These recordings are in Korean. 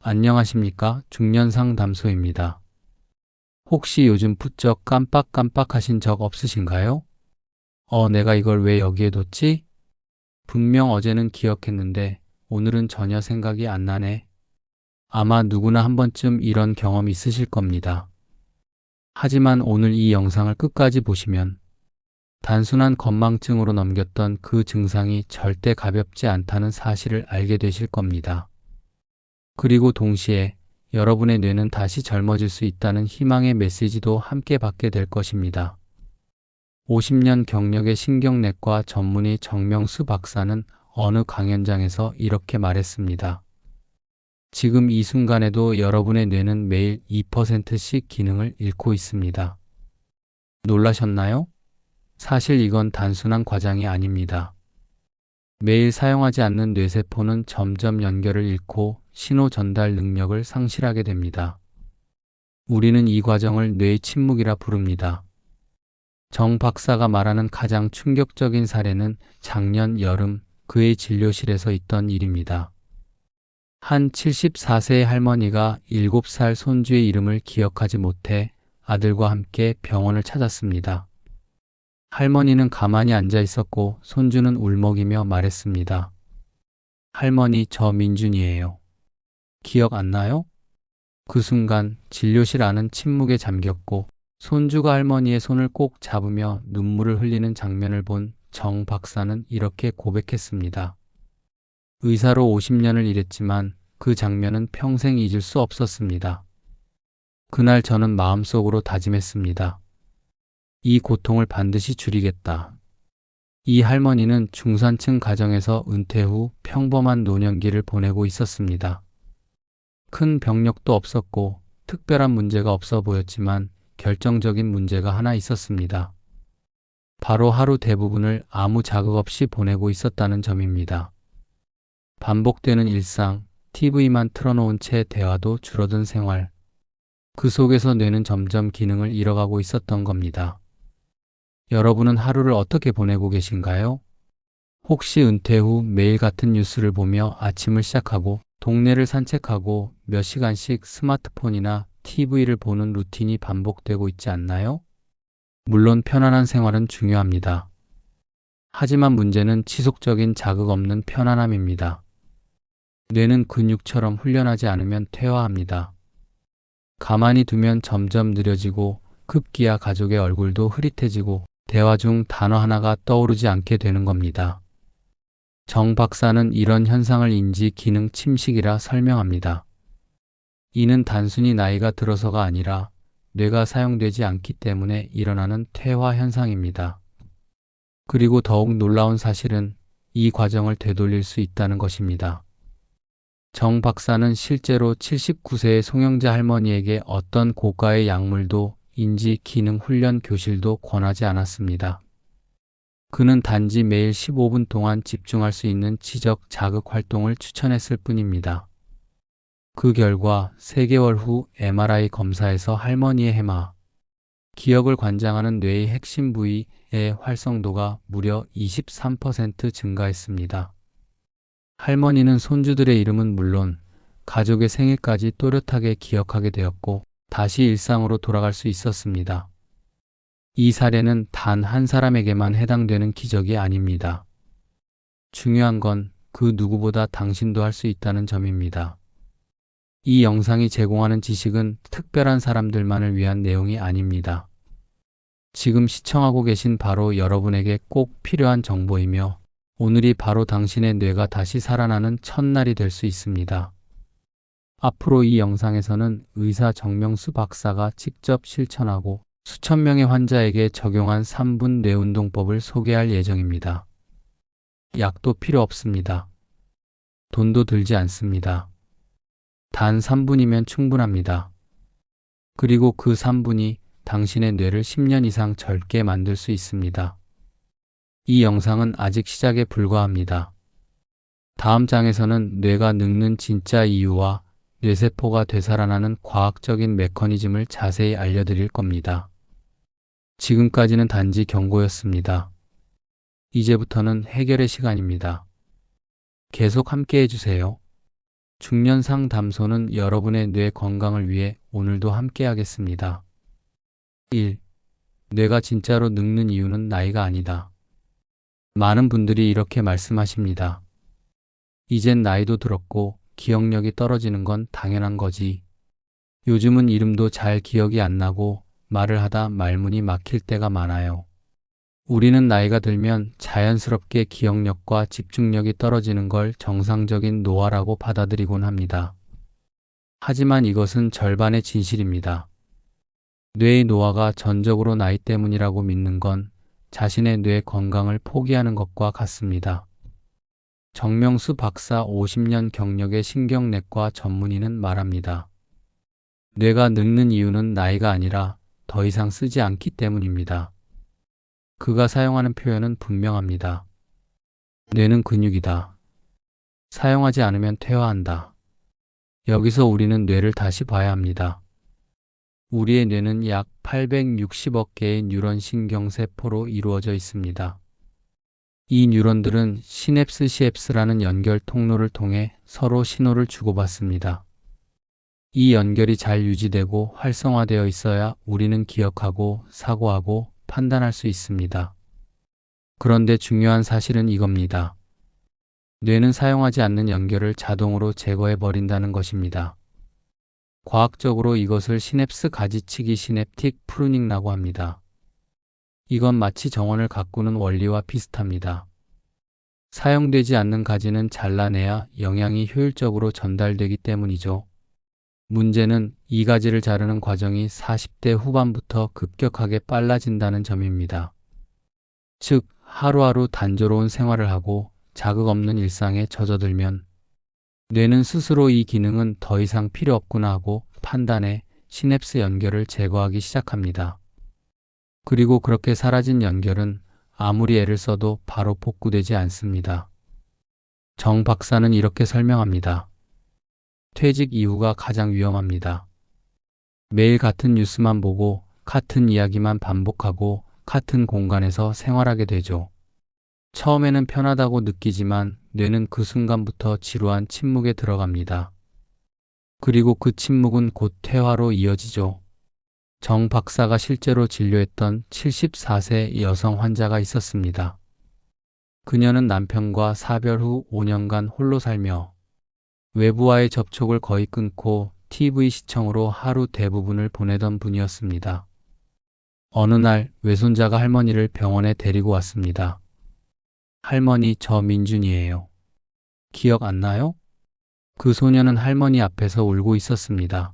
안녕하십니까? 중년상담소입니다. 혹시 요즘 부쩍 깜빡깜빡하신 적 없으신가요? 내가 이걸 왜 여기에 뒀지? 분명 어제는 기억했는데 오늘은 전혀 생각이 안 나네. 아마 누구나 한 번쯤 이런 경험 있으실 겁니다. 하지만 오늘 이 영상을 끝까지 보시면 단순한 건망증으로 넘겼던 그 증상이 절대 가볍지 않다는 사실을 알게 되실 겁니다. 그리고 동시에 여러분의 뇌는 다시 젊어질 수 있다는 희망의 메시지도 함께 받게 될 것입니다. 50년 경력의 신경내과 전문의 정명수 박사는 어느 강연장에서 이렇게 말했습니다. 지금 이 순간에도 여러분의 뇌는 매일 2%씩 기능을 잃고 있습니다. 놀라셨나요? 사실 이건 단순한 과장이 아닙니다. 매일 사용하지 않는 뇌세포는 점점 연결을 잃고 신호 전달 능력을 상실하게 됩니다. 우리는 이 과정을 뇌의 침묵이라 부릅니다. 정 박사가 말하는 가장 충격적인 사례는 작년 여름 그의 진료실에서 있던 일입니다. 한 74세의 할머니가 7살 손주의 이름을 기억하지 못해 아들과 함께 병원을 찾았습니다. 할머니는 가만히 앉아 있었고 손주는 울먹이며 말했습니다. 할머니, 저 민준이에요. 기억 안 나요? 그 순간 진료실 안은 침묵에 잠겼고 손주가 할머니의 손을 꼭 잡으며 눈물을 흘리는 장면을 본 정 박사는 이렇게 고백했습니다. 의사로 50년을 일했지만 그 장면은 평생 잊을 수 없었습니다. 그날 저는 마음속으로 다짐했습니다. 이 고통을 반드시 줄이겠다. 이 할머니는 중산층 가정에서 은퇴 후 평범한 노년기를 보내고 있었습니다. 큰 병력도 없었고 특별한 문제가 없어 보였지만 결정적인 문제가 하나 있었습니다. 바로 하루 대부분을 아무 자극 없이 보내고 있었다는 점입니다. 반복되는 일상, TV만 틀어놓은 채 대화도 줄어든 생활. 그 속에서 뇌는 점점 기능을 잃어가고 있었던 겁니다. 여러분은 하루를 어떻게 보내고 계신가요? 혹시 은퇴 후 매일 같은 뉴스를 보며 아침을 시작하고 동네를 산책하고 몇 시간씩 스마트폰이나 TV를 보는 루틴이 반복되고 있지 않나요? 물론 편안한 생활은 중요합니다. 하지만 문제는 지속적인 자극 없는 편안함입니다. 뇌는 근육처럼 훈련하지 않으면 퇴화합니다. 가만히 두면 점점 느려지고 급기야 가족의 얼굴도 흐릿해지고 대화 중 단어 하나가 떠오르지 않게 되는 겁니다. 정 박사는 이런 현상을 인지 기능 침식이라 설명합니다. 이는 단순히 나이가 들어서가 아니라 뇌가 사용되지 않기 때문에 일어나는 퇴화 현상입니다. 그리고 더욱 놀라운 사실은 이 과정을 되돌릴 수 있다는 것입니다. 정 박사는 실제로 79세의 송영자 할머니에게 어떤 고가의 약물도 인지 기능 훈련 교실도 권하지 않았습니다. 그는 단지 매일 15분 동안 집중할 수 있는 지적 자극 활동을 추천했을 뿐입니다. 그 결과 3개월 후 MRI 검사에서 할머니의 해마, 기억을 관장하는 뇌의 핵심 부위의 활성도가 무려 23% 증가했습니다. 할머니는 손주들의 이름은 물론 가족의 생일까지 또렷하게 기억하게 되었고 다시 일상으로 돌아갈 수 있었습니다. 이 사례는 단 한 사람에게만 해당되는 기적이 아닙니다. 중요한 건 그 누구보다 당신도 할 수 있다는 점입니다. 이 영상이 제공하는 지식은 특별한 사람들만을 위한 내용이 아닙니다. 지금 시청하고 계신 바로 여러분에게 꼭 필요한 정보이며 오늘이 바로 당신의 뇌가 다시 살아나는 첫날이 될 수 있습니다. 앞으로 이 영상에서는 의사 정명수 박사가 직접 실천하고 수천 명의 환자에게 적용한 3분 뇌운동법을 소개할 예정입니다. 약도 필요 없습니다. 돈도 들지 않습니다. 단 3분이면 충분합니다. 그리고 그 3분이 당신의 뇌를 10년 이상 젊게 만들 수 있습니다. 이 영상은 아직 시작에 불과합니다. 다음 장에서는 뇌가 늙는 진짜 이유와 뇌세포가 되살아나는 과학적인 메커니즘을 자세히 알려드릴 겁니다. 지금까지는 단지 경고였습니다. 이제부터는 해결의 시간입니다. 계속 함께 해주세요. 중년 상담소는 여러분의 뇌 건강을 위해 오늘도 함께하겠습니다. 1. 뇌가 진짜로 늙는 이유는 나이가 아니다. 많은 분들이 이렇게 말씀하십니다. 이젠 나이도 들었고 기억력이 떨어지는 건 당연한 거지. 요즘은 이름도 잘 기억이 안 나고 말을 하다 말문이 막힐 때가 많아요. 우리는 나이가 들면 자연스럽게 기억력과 집중력이 떨어지는 걸 정상적인 노화라고 받아들이곤 합니다. 하지만 이것은 절반의 진실입니다. 뇌의 노화가 전적으로 나이 때문이라고 믿는 건 자신의 뇌 건강을 포기하는 것과 같습니다. 정명수 박사 50년 경력의 신경내과 전문의는 말합니다. 뇌가 늙는 이유는 나이가 아니라 더 이상 쓰지 않기 때문입니다. 그가 사용하는 표현은 분명합니다. 뇌는 근육이다. 사용하지 않으면 퇴화한다. 여기서 우리는 뇌를 다시 봐야 합니다. 우리의 뇌는 약 860억 개의 뉴런 신경세포로 이루어져 있습니다. 이 뉴런들은 시냅스라는 연결 통로를 통해 서로 신호를 주고받습니다. 이 연결이 잘 유지되고 활성화되어 있어야 우리는 기억하고 사고하고 판단할 수 있습니다. 그런데 중요한 사실은 이겁니다. 뇌는 사용하지 않는 연결을 자동으로 제거해 버린다는 것입니다. 과학적으로 이것을 시냅스 가지치기 시냅틱 프루닝이라고 합니다. 이건 마치 정원을 가꾸는 원리와 비슷합니다. 사용되지 않는 가지는 잘라내야 영양이 효율적으로 전달되기 때문이죠. 문제는 이 가지를 자르는 과정이 40대 후반부터 급격하게 빨라진다는 점입니다. 즉, 하루하루 단조로운 생활을 하고 자극 없는 일상에 젖어들면 뇌는 스스로 이 기능은 더 이상 필요 없구나 하고 판단해 시냅스 연결을 제거하기 시작합니다. 그리고 그렇게 사라진 연결은 아무리 애를 써도 바로 복구되지 않습니다. 정 박사는 이렇게 설명합니다. 퇴직 이후가 가장 위험합니다. 매일 같은 뉴스만 보고 같은 이야기만 반복하고 같은 공간에서 생활하게 되죠. 처음에는 편하다고 느끼지만 뇌는 그 순간부터 지루한 침묵에 들어갑니다. 그리고 그 침묵은 곧 퇴화로 이어지죠. 정 박사가 실제로 진료했던 74세 여성 환자가 있었습니다. 그녀는 남편과 사별 후 5년간 홀로 살며 외부와의 접촉을 거의 끊고 TV 시청으로 하루 대부분을 보내던 분이었습니다. 어느 날 외손자가 할머니를 병원에 데리고 왔습니다. 할머니, 저 민준이에요. 기억 안 나요? 그 소녀는 할머니 앞에서 울고 있었습니다.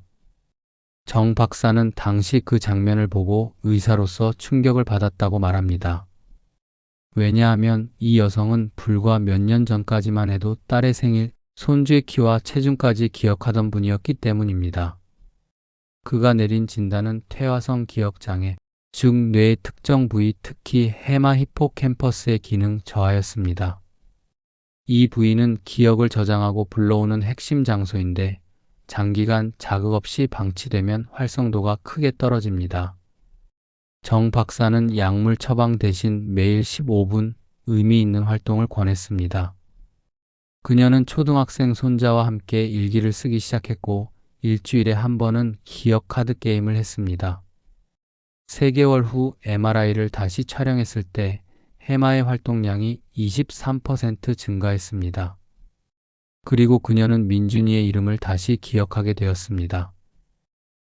정 박사는 당시 그 장면을 보고 의사로서 충격을 받았다고 말합니다. 왜냐하면 이 여성은 불과 몇 년 전까지만 해도 딸의 생일, 손주의 키와 체중까지 기억하던 분이었기 때문입니다. 그가 내린 진단은 퇴화성 기억장애, 즉 뇌의 특정 부위, 특히 해마 히포캠퍼스의 기능 저하였습니다. 이 부위는 기억을 저장하고 불러오는 핵심 장소인데 장기간 자극 없이 방치되면 활성도가 크게 떨어집니다. 정 박사는 약물 처방 대신 매일 15분 의미 있는 활동을 권했습니다. 그녀는 초등학생 손자와 함께 일기를 쓰기 시작했고 일주일에 한 번은 기억 카드 게임을 했습니다. 3개월 후 MRI를 다시 촬영했을 때 해마의 활동량이 23% 증가했습니다. 그리고 그녀는 민준이의 이름을 다시 기억하게 되었습니다.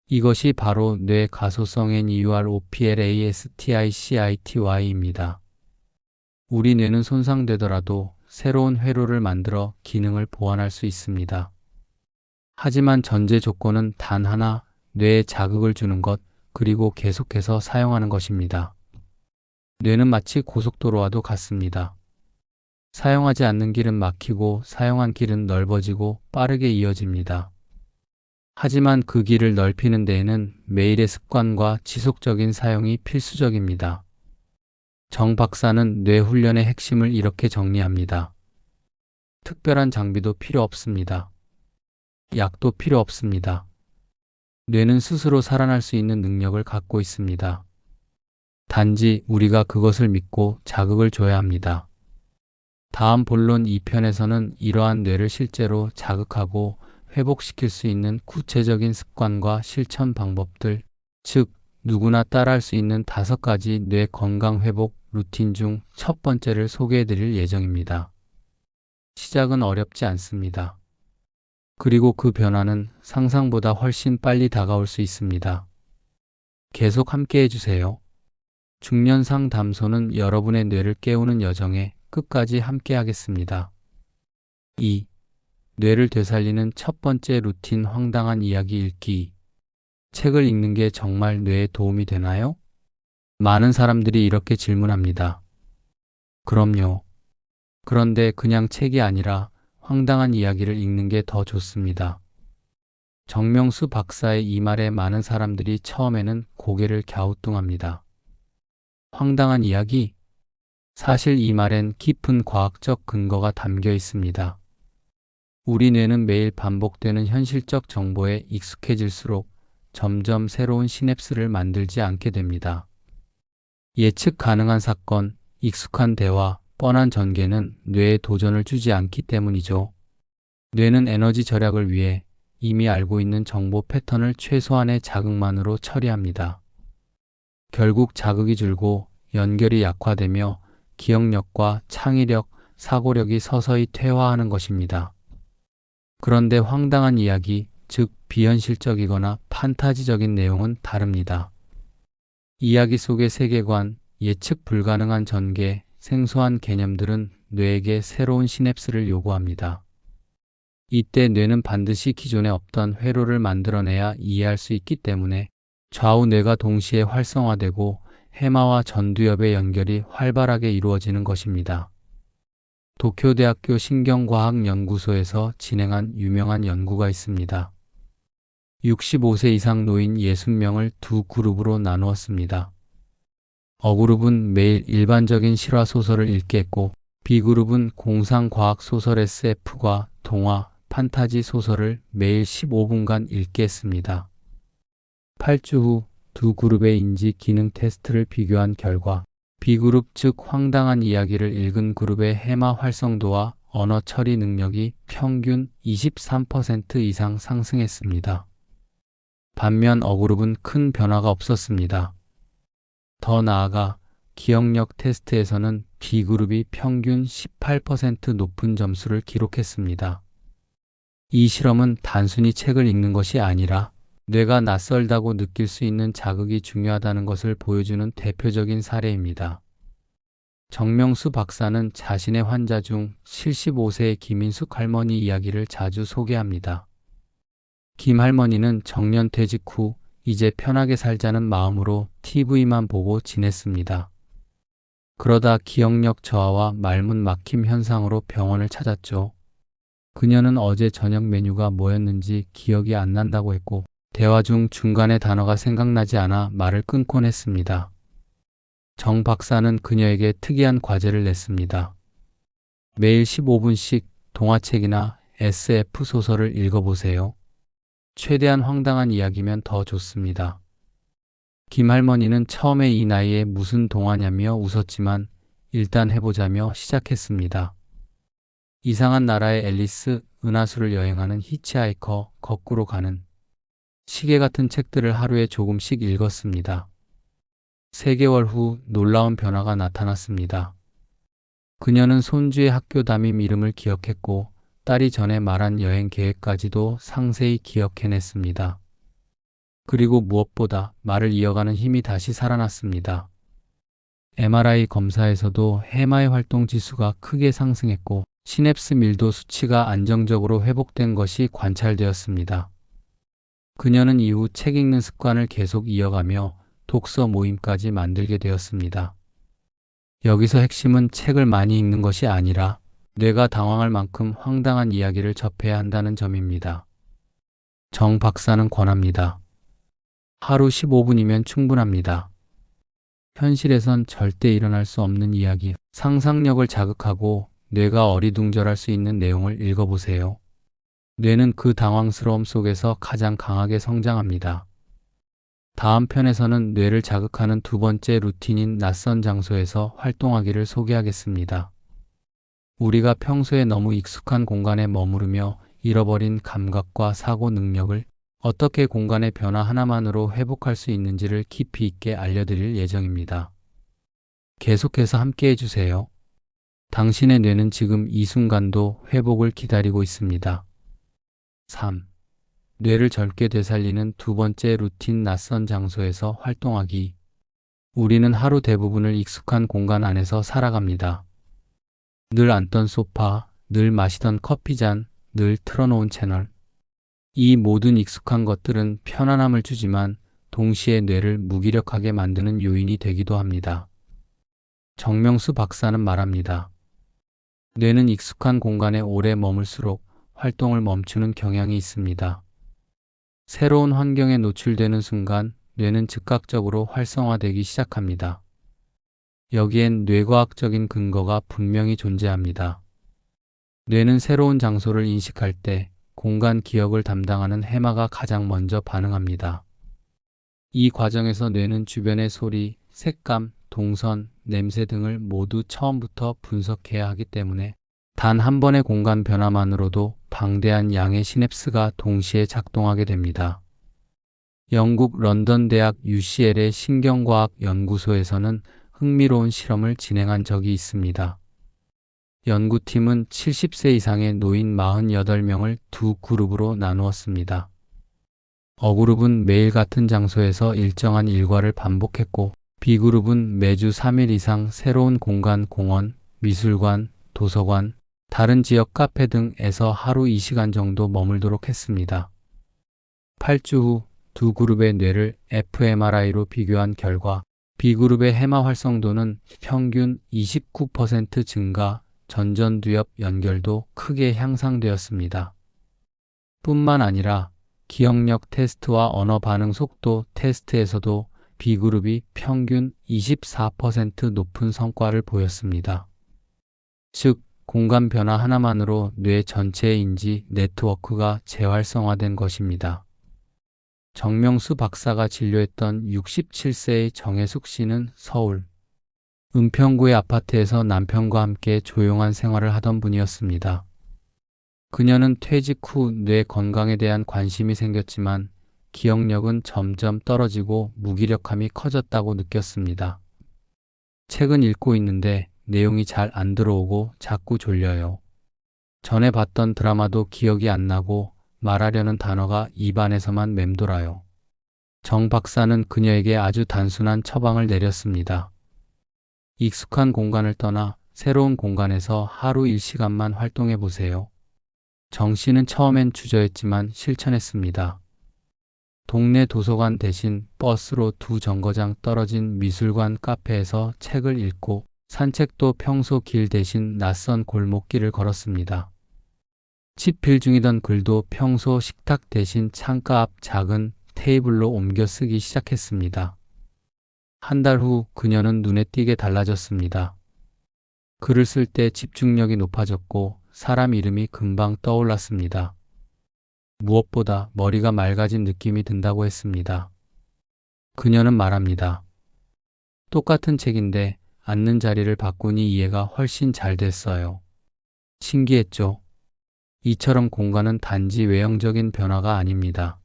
이것이 바로 뇌 가소성 NeuroPlasticIty입니다. 우리 뇌는 손상되더라도 새로운 회로를 만들어 기능을 보완할 수 있습니다. 하지만 전제 조건은 단 하나, 뇌에 자극을 주는 것, 그리고 계속해서 사용하는 것입니다. 뇌는 마치 고속도로와도 같습니다. 사용하지 않는 길은 막히고 사용한 길은 넓어지고 빠르게 이어집니다. 하지만 그 길을 넓히는 데에는 매일의 습관과 지속적인 사용이 필수적입니다. 정 박사는 뇌 훈련의 핵심을 이렇게 정리합니다. 특별한 장비도 필요 없습니다. 약도 필요 없습니다. 뇌는 스스로 살아날 수 있는 능력을 갖고 있습니다. 단지 우리가 그것을 믿고 자극을 줘야 합니다. 다음 본론 2편에서는 이러한 뇌를 실제로 자극하고 회복시킬 수 있는 구체적인 습관과 실천 방법들, 즉 누구나 따라할 수 있는 5가지 뇌 건강 회복 루틴 중 첫 번째를 소개해 드릴 예정입니다. 시작은 어렵지 않습니다. 그리고 그 변화는 상상보다 훨씬 빨리 다가올 수 있습니다. 계속 함께 해주세요. 중년 상담소는 여러분의 뇌를 깨우는 여정에 끝까지 함께 하겠습니다. 2. 뇌를 되살리는 첫 번째 루틴 황당한 이야기 읽기. 책을 읽는 게 정말 뇌에 도움이 되나요? 많은 사람들이 이렇게 질문합니다. 그럼요. 그런데 그냥 책이 아니라 황당한 이야기를 읽는 게 더 좋습니다. 정명수 박사의 이 말에 많은 사람들이 처음에는 고개를 갸우뚱합니다. 황당한 이야기? 사실 이 말엔 깊은 과학적 근거가 담겨 있습니다. 우리 뇌는 매일 반복되는 현실적 정보에 익숙해질수록 점점 새로운 시냅스를 만들지 않게 됩니다. 예측 가능한 사건, 익숙한 대화, 뻔한 전개는 뇌에 도전을 주지 않기 때문이죠. 뇌는 에너지 절약을 위해 이미 알고 있는 정보 패턴을 최소한의 자극만으로 처리합니다. 결국 자극이 줄고 연결이 약화되며 기억력과 창의력, 사고력이 서서히 퇴화하는 것입니다. 그런데 황당한 이야기, 즉 비현실적이거나 판타지적인 내용은 다릅니다. 이야기 속의 세계관, 예측 불가능한 전개, 생소한 개념들은 뇌에게 새로운 시냅스를 요구합니다. 이때 뇌는 반드시 기존에 없던 회로를 만들어내야 이해할 수 있기 때문에 좌우 뇌가 동시에 활성화되고 해마와 전두엽의 연결이 활발하게 이루어지는 것입니다. 도쿄대학교 신경과학연구소에서 진행한 유명한 연구가 있습니다. 65세 이상 노인 60명을 두 그룹으로 나누었습니다. A그룹은 매일 일반적인 실화 소설을 읽게 했고 B그룹은 공상과학 소설 SF과 동화, 판타지 소설을 매일 15분간 읽게 했습니다. 8주 후 두 그룹의 인지 기능 테스트를 비교한 결과 B그룹 즉 황당한 이야기를 읽은 그룹의 해마 활성도와 언어 처리 능력이 평균 23% 이상 상승했습니다. 반면 A그룹은 큰 변화가 없었습니다. 더 나아가 기억력 테스트에서는 B그룹이 평균 18% 높은 점수를 기록했습니다. 이 실험은 단순히 책을 읽는 것이 아니라 뇌가 낯설다고 느낄 수 있는 자극이 중요하다는 것을 보여주는 대표적인 사례입니다. 정명수 박사는 자신의 환자 중 75세의 김인숙 할머니 이야기를 자주 소개합니다. 김 할머니는 정년퇴직 후 이제 편하게 살자는 마음으로 TV만 보고 지냈습니다. 그러다 기억력 저하와 말문 막힘 현상으로 병원을 찾았죠. 그녀는 어제 저녁 메뉴가 뭐였는지 기억이 안 난다고 했고 대화 중 중간에 단어가 생각나지 않아 말을 끊곤 했습니다. 정 박사는 그녀에게 특이한 과제를 냈습니다. 매일 15분씩 동화책이나 SF 소설을 읽어보세요. 최대한 황당한 이야기면 더 좋습니다. 김 할머니는 처음에 이 나이에 무슨 동화냐며 웃었지만 일단 해보자며 시작했습니다. 이상한 나라의 앨리스, 은하수를 여행하는 히치하이커, 거꾸로 가는 시계 같은 책들을 하루에 조금씩 읽었습니다. 3개월 후 놀라운 변화가 나타났습니다. 그녀는 손주의 학교 담임 이름을 기억했고 딸이 전에 말한 여행 계획까지도 상세히 기억해냈습니다. 그리고 무엇보다 말을 이어가는 힘이 다시 살아났습니다. MRI 검사에서도 해마의 활동 지수가 크게 상승했고 시냅스 밀도 수치가 안정적으로 회복된 것이 관찰되었습니다. 그녀는 이후 책 읽는 습관을 계속 이어가며 독서 모임까지 만들게 되었습니다. 여기서 핵심은 책을 많이 읽는 것이 아니라 뇌가 당황할 만큼 황당한 이야기를 접해야 한다는 점입니다. 정 박사는 권합니다. 하루 15분이면 충분합니다. 현실에선 절대 일어날 수 없는 이야기, 상상력을 자극하고 뇌가 어리둥절할 수 있는 내용을 읽어보세요. 뇌는 그 당황스러움 속에서 가장 강하게 성장합니다. 다음 편에서는 뇌를 자극하는 두 번째 루틴인 낯선 장소에서 활동하기를 소개하겠습니다. 우리가 평소에 너무 익숙한 공간에 머무르며 잃어버린 감각과 사고 능력을 어떻게 공간의 변화 하나만으로 회복할 수 있는지를 깊이 있게 알려드릴 예정입니다. 계속해서 함께 해주세요. 당신의 뇌는 지금 이 순간도 회복을 기다리고 있습니다. 3. 뇌를 젊게 되살리는 두 번째 루틴 낯선 장소에서 활동하기. 우리는 하루 대부분을 익숙한 공간 안에서 살아갑니다. 늘 앉던 소파, 늘 마시던 커피잔, 늘 틀어놓은 채널. 이 모든 익숙한 것들은 편안함을 주지만 동시에 뇌를 무기력하게 만드는 요인이 되기도 합니다. 정명수 박사는 말합니다. 뇌는 익숙한 공간에 오래 머물수록 활동을 멈추는 경향이 있습니다. 새로운 환경에 노출되는 순간 뇌는 즉각적으로 활성화되기 시작합니다. 여기엔 뇌과학적인 근거가 분명히 존재합니다. 뇌는 새로운 장소를 인식할 때 공간 기억을 담당하는 해마가 가장 먼저 반응합니다. 이 과정에서 뇌는 주변의 소리, 색감, 동선, 냄새 등을 모두 처음부터 분석해야 하기 때문에 단 한 번의 공간 변화만으로도 방대한 양의 시냅스가 동시에 작동하게 됩니다. 영국 런던 대학 UCL의 신경과학 연구소에서는 흥미로운 실험을 진행한 적이 있습니다. 연구팀은 70세 이상의 노인 48명을 두 그룹으로 나누었습니다. A그룹은 매일 같은 장소에서 일정한 일과를 반복했고 B그룹은 매주 3일 이상 새로운 공간, 공원, 미술관, 도서관, 다른 지역 카페 등에서 하루 2시간 정도 머물도록 했습니다. 8주 후 두 그룹의 뇌를 fMRI로 비교한 결과 B그룹의 해마 활성도는 평균 29% 증가, 전전두엽 연결도 크게 향상되었습니다. 뿐만 아니라 기억력 테스트와 언어 반응 속도 테스트에서도 B그룹이 평균 24% 높은 성과를 보였습니다. 즉, 공간 변화 하나만으로 뇌 전체의 인지 네트워크가 재활성화된 것입니다. 정명수 박사가 진료했던 67세의 정혜숙 씨는 서울 은평구의 아파트에서 남편과 함께 조용한 생활을 하던 분이었습니다. 그녀는 퇴직 후 뇌 건강에 대한 관심이 생겼지만 기억력은 점점 떨어지고 무기력함이 커졌다고 느꼈습니다. 책은 읽고 있는데 내용이 잘 안 들어오고 자꾸 졸려요. 전에 봤던 드라마도 기억이 안 나고 말하려는 단어가 입안에서만 맴돌아요. 정 박사는 그녀에게 아주 단순한 처방을 내렸습니다. 익숙한 공간을 떠나 새로운 공간에서 하루 1시간만 활동해 보세요. 정 씨는 처음엔 주저했지만 실천했습니다. 동네 도서관 대신 버스로 두 정거장 떨어진 미술관 카페에서 책을 읽고 산책도 평소 길 대신 낯선 골목길을 걸었습니다. 집필 중이던 글도 평소 식탁 대신 창가 앞 작은 테이블로 옮겨 쓰기 시작했습니다. 한 달 후 그녀는 눈에 띄게 달라졌습니다. 글을 쓸 때 집중력이 높아졌고 사람 이름이 금방 떠올랐습니다. 무엇보다 머리가 맑아진 느낌이 든다고 했습니다. 그녀는 말합니다. 똑같은 책인데 앉는 자리를 바꾸니 이해가 훨씬 잘 됐어요. 신기했죠? 이처럼 공간은 단지 외형적인 변화가 아닙니다.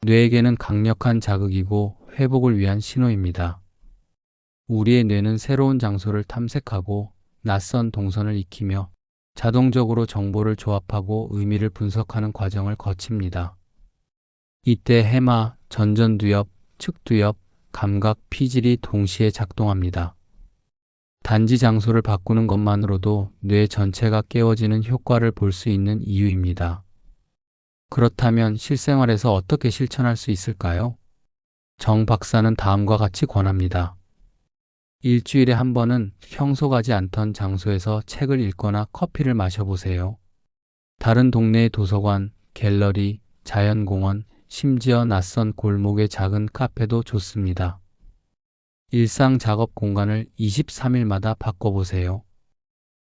뇌에게는 강력한 자극이고 회복을 위한 신호입니다. 우리의 뇌는 새로운 장소를 탐색하고 낯선 동선을 익히며 자동적으로 정보를 조합하고 의미를 분석하는 과정을 거칩니다. 이때 해마, 전전두엽, 측두엽, 감각, 피질이 동시에 작동합니다. 단지 장소를 바꾸는 것만으로도 뇌 전체가 깨워지는 효과를 볼 수 있는 이유입니다. 그렇다면 실생활에서 어떻게 실천할 수 있을까요? 정 박사는 다음과 같이 권합니다. 일주일에 한 번은 평소 가지 않던 장소에서 책을 읽거나 커피를 마셔보세요. 다른 동네의 도서관, 갤러리, 자연공원, 심지어 낯선 골목의 작은 카페도 좋습니다. 일상 작업 공간을 23일마다 바꿔보세요.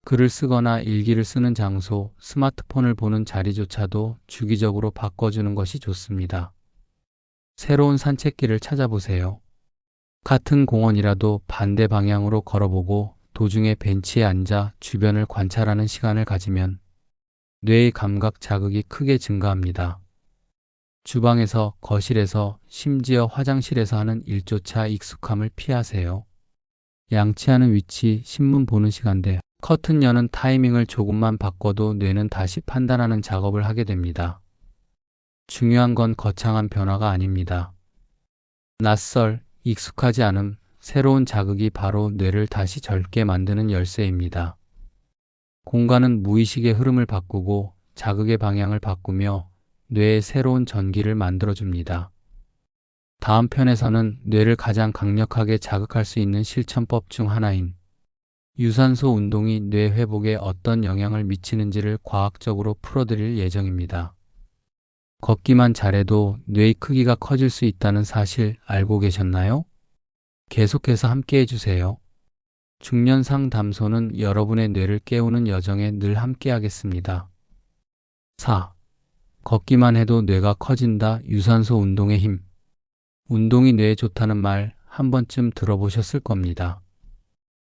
글을 쓰거나 일기를 쓰는 장소, 스마트폰을 보는 자리조차도 주기적으로 바꿔주는 것이 좋습니다. 새로운 산책길을 찾아보세요. 같은 공원이라도 반대 방향으로 걸어보고 도중에 벤치에 앉아 주변을 관찰하는 시간을 가지면 뇌의 감각 자극이 크게 증가합니다. 주방에서, 거실에서, 심지어 화장실에서 하는 일조차 익숙함을 피하세요. 양치하는 위치, 신문 보는 시간대, 커튼 여는 타이밍을 조금만 바꿔도 뇌는 다시 판단하는 작업을 하게 됩니다. 중요한 건 거창한 변화가 아닙니다. 낯설, 익숙하지 않음, 새로운 자극이 바로 뇌를 다시 젊게 만드는 열쇠입니다. 공간은 무의식의 흐름을 바꾸고 자극의 방향을 바꾸며 뇌에 새로운 전기를 만들어줍니다. 다음 편에서는 뇌를 가장 강력하게 자극할 수 있는 실천법 중 하나인 유산소 운동이 뇌 회복에 어떤 영향을 미치는지를 과학적으로 풀어드릴 예정입니다. 걷기만 잘해도 뇌의 크기가 커질 수 있다는 사실 알고 계셨나요? 계속해서 함께 해주세요. 중년 상담소는 여러분의 뇌를 깨우는 여정에 늘 함께 하겠습니다. 4. 걷기만 해도 뇌가 커진다. 유산소 운동의 힘. 운동이 뇌에 좋다는 말 한 번쯤 들어보셨을 겁니다.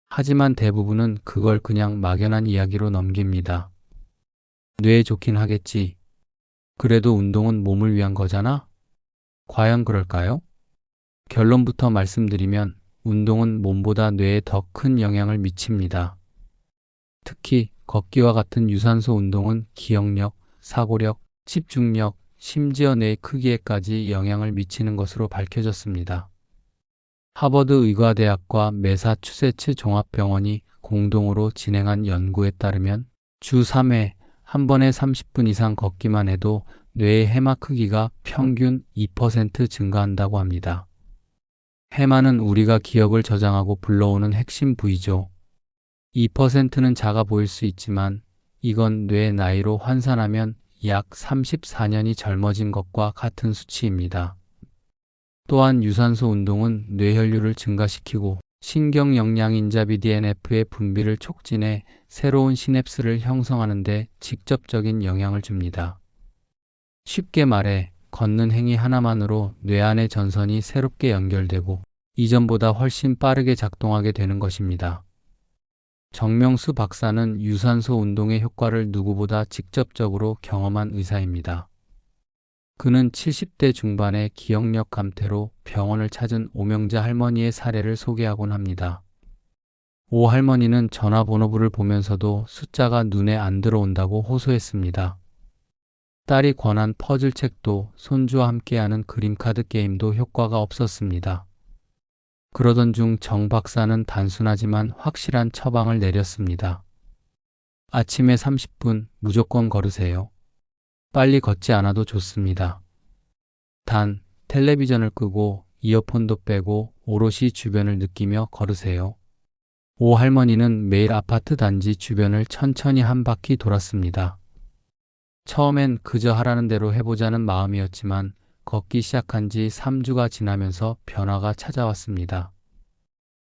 하지만 대부분은 그걸 그냥 막연한 이야기로 넘깁니다. 뇌에 좋긴 하겠지. 그래도 운동은 몸을 위한 거잖아? 과연 그럴까요? 결론부터 말씀드리면 운동은 몸보다 뇌에 더 큰 영향을 미칩니다. 특히 걷기와 같은 유산소 운동은 기억력, 사고력, 집중력, 심지어 뇌의 크기에까지 영향을 미치는 것으로 밝혀졌습니다. 하버드 의과대학과 매사추세츠 종합병원이 공동으로 진행한 연구에 따르면 주 3회 한 번에 30분 이상 걷기만 해도 뇌의 해마 크기가 평균 2% 증가한다고 합니다. 해마는 우리가 기억을 저장하고 불러오는 핵심 부위죠. 2%는 작아 보일 수 있지만 이건 뇌의 나이로 환산하면 약 34년이 젊어진 것과 같은 수치입니다. 또한 유산소 운동은 뇌혈류를 증가시키고 신경영양인자 BDNF의 분비를 촉진해 새로운 시냅스를 형성하는 데 직접적인 영향을 줍니다. 쉽게 말해 걷는 행위 하나만으로 뇌 안의 전선이 새롭게 연결되고 이전보다 훨씬 빠르게 작동하게 되는 것입니다. 정명수 박사는 유산소 운동의 효과를 누구보다 직접적으로 경험한 의사입니다. 그는 70대 중반의 기억력 감퇴로 병원을 찾은 오명자 할머니의 사례를 소개하곤 합니다. 오 할머니는 전화번호부를 보면서도 숫자가 눈에 안 들어온다고 호소했습니다. 딸이 권한 퍼즐책도 손주와 함께하는 그림카드 게임도 효과가 없었습니다. 그러던 중 정 박사는 단순하지만 확실한 처방을 내렸습니다. 아침에 30분 무조건 걸으세요. 빨리 걷지 않아도 좋습니다. 단, 텔레비전을 끄고 이어폰도 빼고 오롯이 주변을 느끼며 걸으세요. 오 할머니는 매일 아파트 단지 주변을 천천히 한 바퀴 돌았습니다. 처음엔 그저 하라는 대로 해보자는 마음이었지만 걷기 시작한 지 3주가 지나면서 변화가 찾아왔습니다.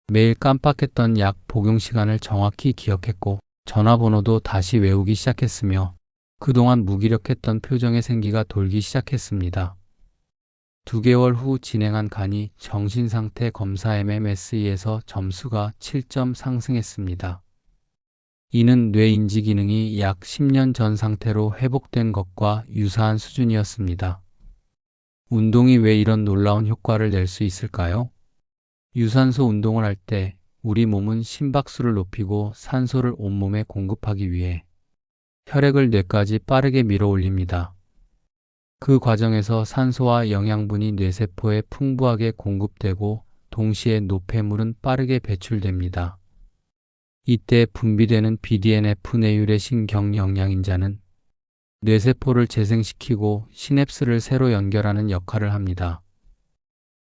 매일 깜빡했던 약 복용 시간을 정확히 기억했고 전화번호도 다시 외우기 시작했으며 그동안 무기력했던 표정의 생기가 돌기 시작했습니다. 2개월 후 진행한 간이 정신상태 검사 MMSE에서 점수가 7점 상승했습니다. 이는 뇌 인지 기능이 약 10년 전 상태로 회복된 것과 유사한 수준이었습니다. 운동이 왜 이런 놀라운 효과를 낼 수 있을까요? 유산소 운동을 할 때 우리 몸은 심박수를 높이고 산소를 온몸에 공급하기 위해 혈액을 뇌까지 빠르게 밀어 올립니다. 그 과정에서 산소와 영양분이 뇌세포에 풍부하게 공급되고 동시에 노폐물은 빠르게 배출됩니다. 이때 분비되는 BDNF 내율의 신경영양인자는 뇌세포를 재생시키고 시냅스를 새로 연결하는 역할을 합니다.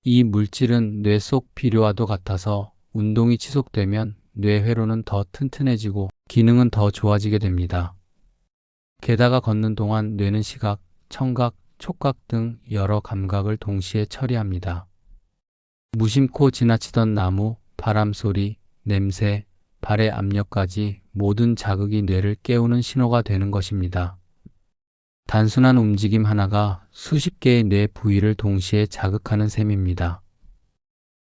이 물질은 뇌 속 비료와도 같아서 운동이 지속되면 뇌회로는 더 튼튼해지고 기능은 더 좋아지게 됩니다. 게다가 걷는 동안 뇌는 시각, 청각, 촉각 등 여러 감각을 동시에 처리합니다. 무심코 지나치던 나무, 바람 소리, 냄새, 발의 압력까지 모든 자극이 뇌를 깨우는 신호가 되는 것입니다. 단순한 움직임 하나가 수십 개의 뇌 부위를 동시에 자극하는 셈입니다.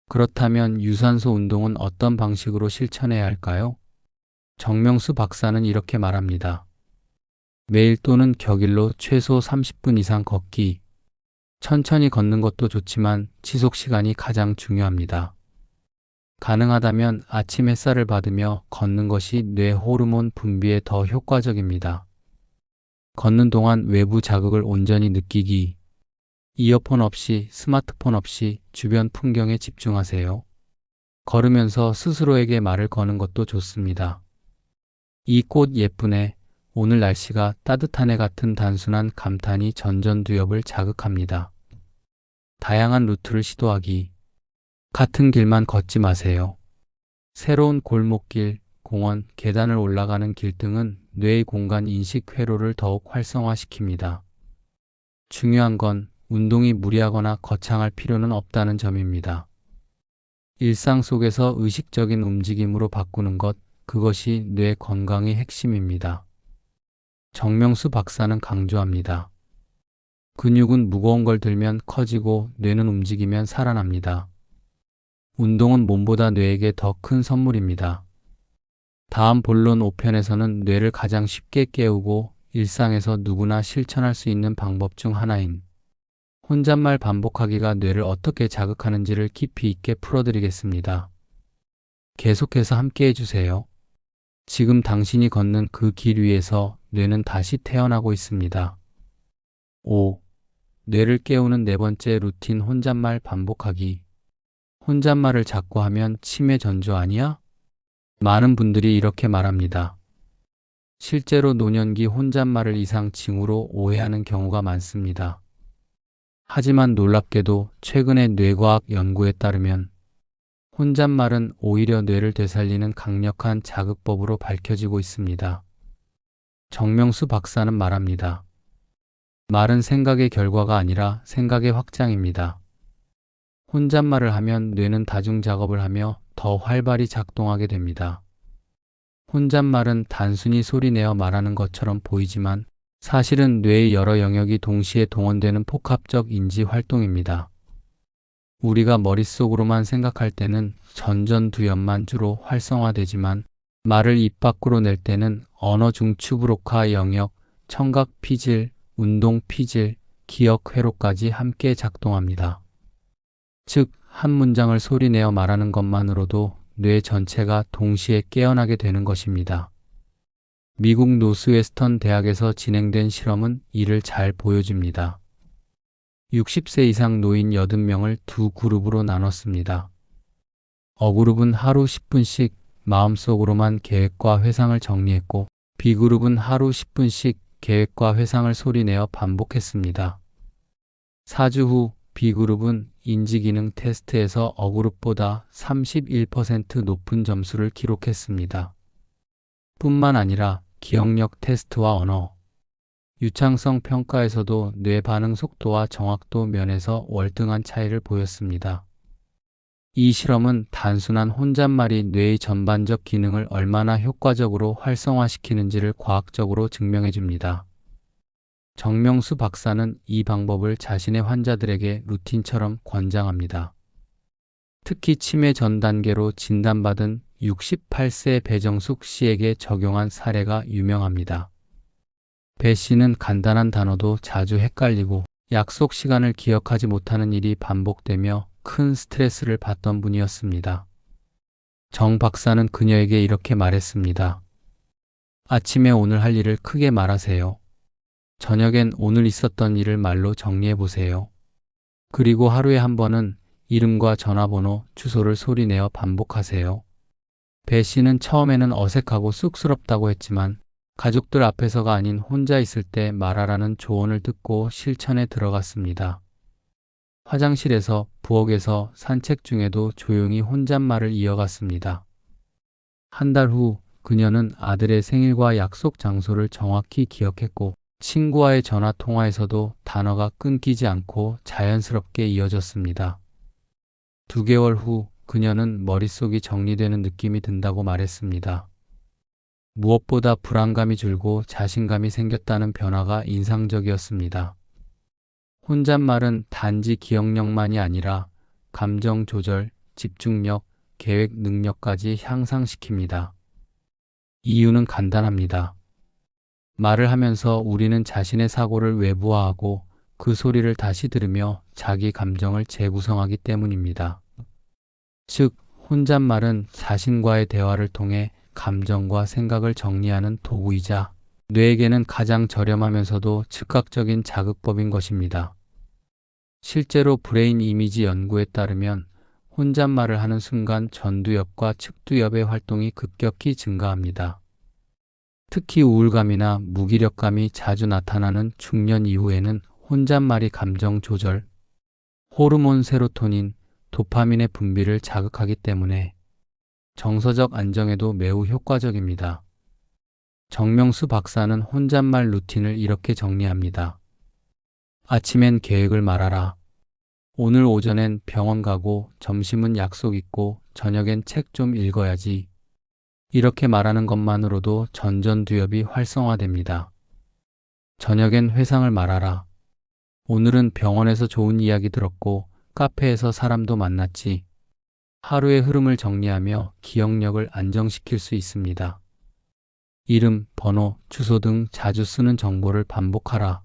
그렇다면 유산소 운동은 어떤 방식으로 실천해야 할까요? 정명수 박사는 이렇게 말합니다. 매일 또는 격일로 최소 30분 이상 걷기. 천천히 걷는 것도 좋지만 지속 시간이 가장 중요합니다. 가능하다면 아침 햇살을 받으며 걷는 것이 뇌 호르몬 분비에 더 효과적입니다. 걷는 동안 외부 자극을 온전히 느끼기. 이어폰 없이, 스마트폰 없이 주변 풍경에 집중하세요. 걸으면서 스스로에게 말을 거는 것도 좋습니다. 이 꽃 예쁘네. 오늘 날씨가 따뜻하네 같은 단순한 감탄이 전전두엽을 자극합니다. 다양한 루트를 시도하기. 같은 길만 걷지 마세요. 새로운 골목길, 공원, 계단을 올라가는 길 등은 뇌의 공간 인식 회로를 더욱 활성화시킵니다. 중요한 건 운동이 무리하거나 거창할 필요는 없다는 점입니다. 일상 속에서 의식적인 움직임으로 바꾸는 것, 그것이 뇌 건강의 핵심입니다. 정명수 박사는 강조합니다. 근육은 무거운 걸 들면 커지고 뇌는 움직이면 살아납니다. 운동은 몸보다 뇌에게 더 큰 선물입니다. 다음 본론 5편에서는 뇌를 가장 쉽게 깨우고 일상에서 누구나 실천할 수 있는 방법 중 하나인 혼잣말 반복하기가 뇌를 어떻게 자극하는지를 깊이 있게 풀어드리겠습니다. 계속해서 함께 해주세요. 지금 당신이 걷는 그 길 위에서 뇌는 다시 태어나고 있습니다. 5. 뇌를 깨우는 네 번째 루틴 혼잣말 반복하기. 혼잣말을 자꾸 하면 치매 전조 아니야? 많은 분들이 이렇게 말합니다. 실제로 노년기 혼잣말을 이상 징후로 오해하는 경우가 많습니다. 하지만 놀랍게도 최근의 뇌과학 연구에 따르면 혼잣말은 오히려 뇌를 되살리는 강력한 자극법으로 밝혀지고 있습니다. 정명수 박사는 말합니다. 말은 생각의 결과가 아니라 생각의 확장입니다. 혼잣말을 하면 뇌는 다중 작업을 하며 더 활발히 작동하게 됩니다. 혼잣말은 단순히 소리내어 말하는 것처럼 보이지만 사실은 뇌의 여러 영역이 동시에 동원되는 복합적 인지 활동입니다. 우리가 머릿속으로만 생각할 때는 전전두엽만 주로 활성화되지만 말을 입 밖으로 낼 때는 언어 중추브로카 영역, 청각 피질, 운동 피질, 기억 회로까지 함께 작동합니다. 즉, 한 문장을 소리내어 말하는 것만으로도 뇌 전체가 동시에 깨어나게 되는 것입니다. 미국 노스웨스턴 대학에서 진행된 실험은 이를 잘 보여줍니다. 60세 이상 노인 80명을 두 그룹으로 나눴습니다. A그룹은 하루 10분씩 마음속으로만 계획과 회상을 정리했고 B그룹은 하루 10분씩 계획과 회상을 소리내어 반복했습니다. 4주 후 B그룹은 인지기능 테스트에서 A그룹보다 31% 높은 점수를 기록했습니다. 뿐만 아니라 기억력 테스트와 언어, 유창성 평가에서도 뇌 반응 속도와 정확도 면에서 월등한 차이를 보였습니다. 이 실험은 단순한 혼잣말이 뇌의 전반적 기능을 얼마나 효과적으로 활성화시키는지를 과학적으로 증명해 줍니다. 정명수 박사는 이 방법을 자신의 환자들에게 루틴처럼 권장합니다. 특히 치매 전 단계로 진단받은 68세 배정숙 씨에게 적용한 사례가 유명합니다. 배 씨는 간단한 단어도 자주 헷갈리고 약속 시간을 기억하지 못하는 일이 반복되며 큰 스트레스를 받던 분이었습니다. 정 박사는 그녀에게 이렇게 말했습니다. 아침에 오늘 할 일을 크게 말하세요. 저녁엔 오늘 있었던 일을 말로 정리해 보세요. 그리고 하루에 한 번은 이름과 전화번호, 주소를 소리내어 반복하세요. 배 씨는 처음에는 어색하고 쑥스럽다고 했지만 가족들 앞에서가 아닌 혼자 있을 때 말하라는 조언을 듣고 실천에 들어갔습니다. 화장실에서, 부엌에서, 산책 중에도 조용히 혼잣말을 이어갔습니다. 한 달 후 그녀는 아들의 생일과 약속 장소를 정확히 기억했고 친구와의 전화 통화에서도 단어가 끊기지 않고 자연스럽게 이어졌습니다. 2개월 후 그녀는 머릿속이 정리되는 느낌이 든다고 말했습니다. 무엇보다 불안감이 줄고 자신감이 생겼다는 변화가 인상적이었습니다. 혼잣말은 단지 기억력만이 아니라 감정 조절, 집중력, 계획 능력까지 향상시킵니다. 이유는 간단합니다. 말을 하면서 우리는 자신의 사고를 외부화하고 그 소리를 다시 들으며 자기 감정을 재구성하기 때문입니다. 즉, 혼잣말은 자신과의 대화를 통해 감정과 생각을 정리하는 도구이자 뇌에게는 가장 저렴하면서도 즉각적인 자극법인 것입니다. 실제로 브레인 이미지 연구에 따르면 혼잣말을 하는 순간 전두엽과 측두엽의 활동이 급격히 증가합니다. 특히 우울감이나 무기력감이 자주 나타나는 중년 이후에는 혼잣말이 감정 조절, 호르몬 세로토닌, 도파민의 분비를 자극하기 때문에 정서적 안정에도 매우 효과적입니다. 정명수 박사는 혼잣말 루틴을 이렇게 정리합니다. 아침엔 계획을 말하라. 오늘 오전엔 병원 가고 점심은 약속 있고 저녁엔 책 좀 읽어야지. 이렇게 말하는 것만으로도 전전두엽이 활성화됩니다. 저녁엔 회상을 말하라. 오늘은 병원에서 좋은 이야기 들었고 카페에서 사람도 만났지. 하루의 흐름을 정리하며 기억력을 안정시킬 수 있습니다. 이름, 번호, 주소 등 자주 쓰는 정보를 반복하라.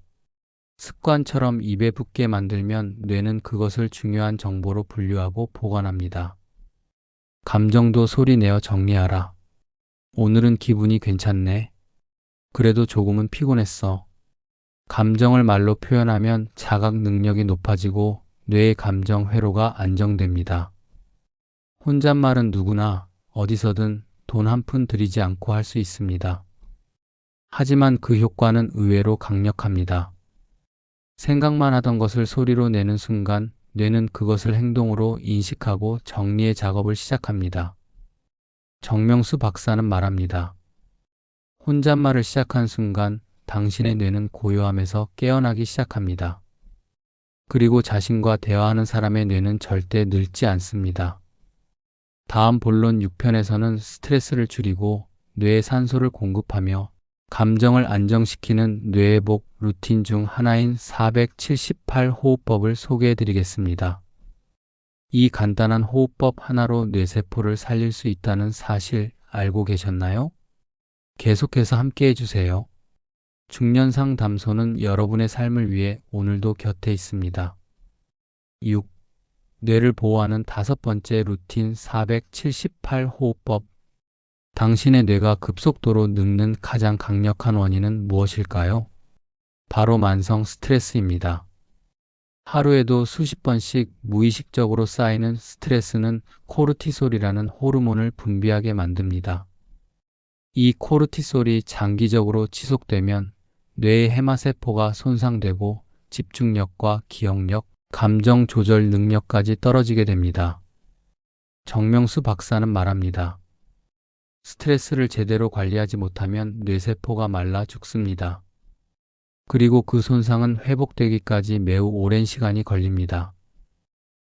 습관처럼 입에 붙게 만들면 뇌는 그것을 중요한 정보로 분류하고 보관합니다. 감정도 소리내어 정리하라. 오늘은 기분이 괜찮네. 그래도 조금은 피곤했어. 감정을 말로 표현하면 자각 능력이 높아지고 뇌의 감정 회로가 안정됩니다. 혼잣말은 누구나 어디서든 돈 한 푼 들이지 않고 할 수 있습니다. 하지만 그 효과는 의외로 강력합니다. 생각만 하던 것을 소리로 내는 순간 뇌는 그것을 행동으로 인식하고 정리의 작업을 시작합니다. 정명수 박사는 말합니다. 혼잣말을 시작한 순간 당신의 뇌는 고요함에서 깨어나기 시작합니다. 그리고 자신과 대화하는 사람의 뇌는 절대 늙지 않습니다. 다음 본론 6편에서는 스트레스를 줄이고 뇌에 산소를 공급하며 감정을 안정시키는 뇌회복 루틴 중 하나인 478 호흡법을 소개해 드리겠습니다. 이 간단한 호흡법 하나로 뇌세포를 살릴 수 있다는 사실 알고 계셨나요? 계속해서 함께 해주세요. 중년상 담소는 여러분의 삶을 위해 오늘도 곁에 있습니다. 6. 뇌를 보호하는 5번째 루틴 478 호흡법. 당신의 뇌가 급속도로 늙는 가장 강력한 원인은 무엇일까요? 바로 만성 스트레스입니다. 하루에도 수십 번씩 무의식적으로 쌓이는 스트레스는 코르티솔이라는 호르몬을 분비하게 만듭니다. 이 코르티솔이 장기적으로 지속되면 뇌의 해마세포가 손상되고 집중력과 기억력, 감정 조절 능력까지 떨어지게 됩니다. 정명수 박사는 말합니다. 스트레스를 제대로 관리하지 못하면 뇌세포가 말라 죽습니다. 그리고 그 손상은 회복되기까지 매우 오랜 시간이 걸립니다.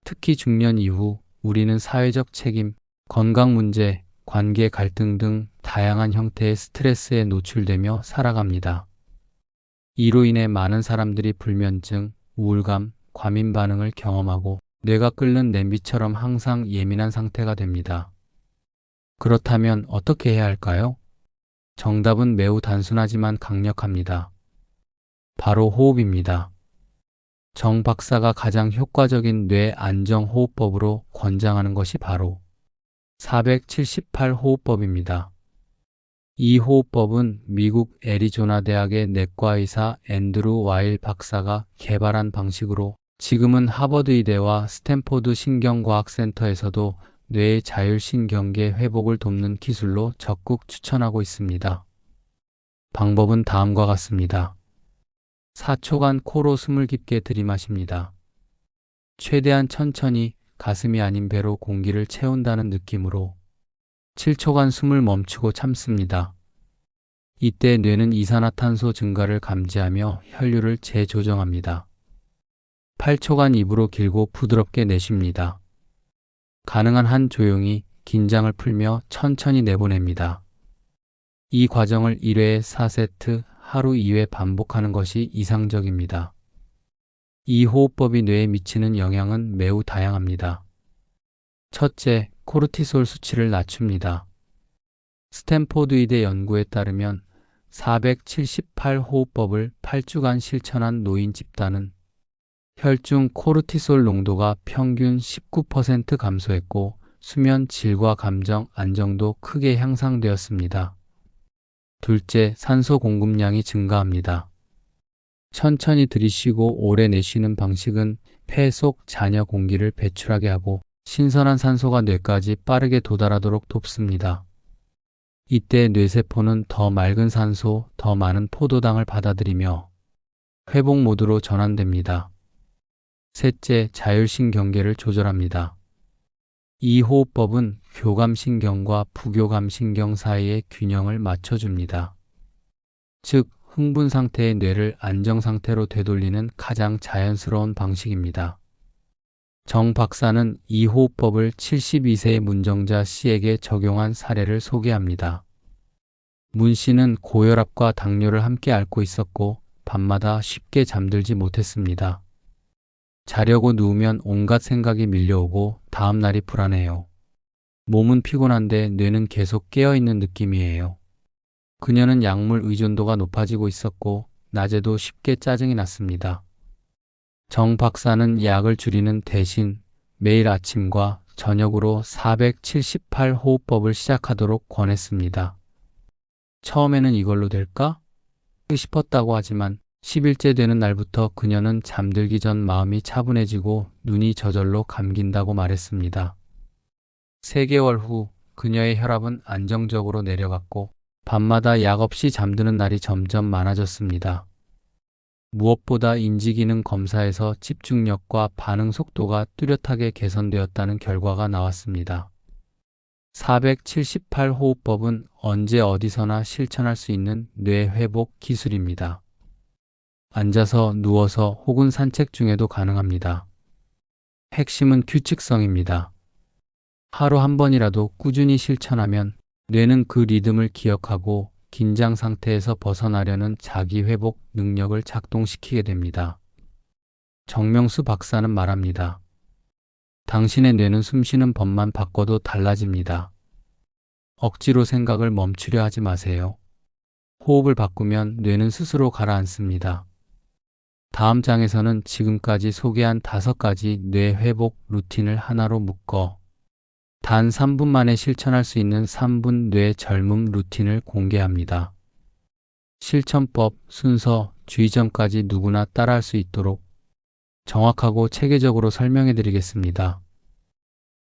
특히 중년 이후 우리는 사회적 책임, 건강 문제, 관계 갈등 등 다양한 형태의 스트레스에 노출되며 살아갑니다. 이로 인해 많은 사람들이 불면증, 우울감, 과민 반응을 경험하고 뇌가 끓는 냄비처럼 항상 예민한 상태가 됩니다. 그렇다면 어떻게 해야 할까요? 정답은 매우 단순하지만 강력합니다. 바로 호흡입니다. 정 박사가 가장 효과적인 뇌 안정 호흡법으로 권장하는 것이 바로 478 호흡법입니다. 이 호흡법은 미국 애리조나 대학의 내과 의사 앤드루 와일 박사가 개발한 방식으로 지금은 하버드 의대와 스탠포드 신경과학센터에서도 뇌의 자율신경계 회복을 돕는 기술로 적극 추천하고 있습니다. 방법은 다음과 같습니다. 4초간 코로 숨을 깊게 들이마십니다. 최대한 천천히 가슴이 아닌 배로 공기를 채운다는 느낌으로 7초간 숨을 멈추고 참습니다. 이때 뇌는 이산화탄소 증가를 감지하며 혈류를 재조정합니다. 8초간 입으로 길고 부드럽게 내쉽니다. 가능한 한 조용히 긴장을 풀며 천천히 내보냅니다. 이 과정을 1회에 4세트, 하루 2회 반복하는 것이 이상적입니다. 이 호흡법이 뇌에 미치는 영향은 매우 다양합니다. 첫째, 코르티솔 수치를 낮춥니다. 스탠포드 의대 연구에 따르면 478호흡법을 8주간 실천한 노인 집단은 혈중 코르티솔 농도가 평균 19% 감소했고 수면 질과 감정 안정도 크게 향상되었습니다. 둘째, 산소 공급량이 증가합니다. 천천히 들이쉬고 오래 내쉬는 방식은 폐 속 잔여 공기를 배출하게 하고 신선한 산소가 뇌까지 빠르게 도달하도록 돕습니다. 이때 뇌세포는 더 맑은 산소, 더 많은 포도당을 받아들이며 회복 모드로 전환됩니다. 셋째, 자율신경계를 조절합니다. 이 호흡법은 교감신경과 부교감신경 사이의 균형을 맞춰줍니다. 즉, 흥분 상태의 뇌를 안정 상태로 되돌리는 가장 자연스러운 방식입니다. 정 박사는 이 호흡법을 72세의 문정자 C에게 적용한 사례를 소개합니다. 문 씨는 고혈압과 당뇨를 함께 앓고 있었고 밤마다 쉽게 잠들지 못했습니다. 자려고 누우면 온갖 생각이 밀려오고 다음 날이 불안해요. 몸은 피곤한데 뇌는 계속 깨어있는 느낌이에요. 그녀는 약물 의존도가 높아지고 있었고 낮에도 쉽게 짜증이 났습니다. 정 박사는 약을 줄이는 대신 매일 아침과 저녁으로 478호흡법을 시작하도록 권했습니다. 처음에는 이걸로 될까? 싶었다고 하지만 10일째 되는 날부터 그녀는 잠들기 전 마음이 차분해지고 눈이 저절로 감긴다고 말했습니다. 3개월 후 그녀의 혈압은 안정적으로 내려갔고 밤마다 약 없이 잠드는 날이 점점 많아졌습니다. 무엇보다 인지기능 검사에서 집중력과 반응 속도가 뚜렷하게 개선되었다는 결과가 나왔습니다. 478호흡법은 언제 어디서나 실천할 수 있는 뇌 회복 기술입니다. 앉아서, 누워서 혹은 산책 중에도 가능합니다. 핵심은 규칙성입니다. 하루 한 번이라도 꾸준히 실천하면 뇌는 그 리듬을 기억하고 긴장 상태에서 벗어나려는 자기 회복 능력을 작동시키게 됩니다. 정명수 박사는 말합니다. 당신의 뇌는 숨쉬는 법만 바꿔도 달라집니다. 억지로 생각을 멈추려 하지 마세요. 호흡을 바꾸면 뇌는 스스로 가라앉습니다. 다음 장에서는 지금까지 소개한 5가지 뇌 회복 루틴을 하나로 묶어 단 3분 만에 실천할 수 있는 3분 뇌 젊음 루틴을 공개합니다. 실천법, 순서, 주의점까지 누구나 따라할 수 있도록 정확하고 체계적으로 설명해 드리겠습니다.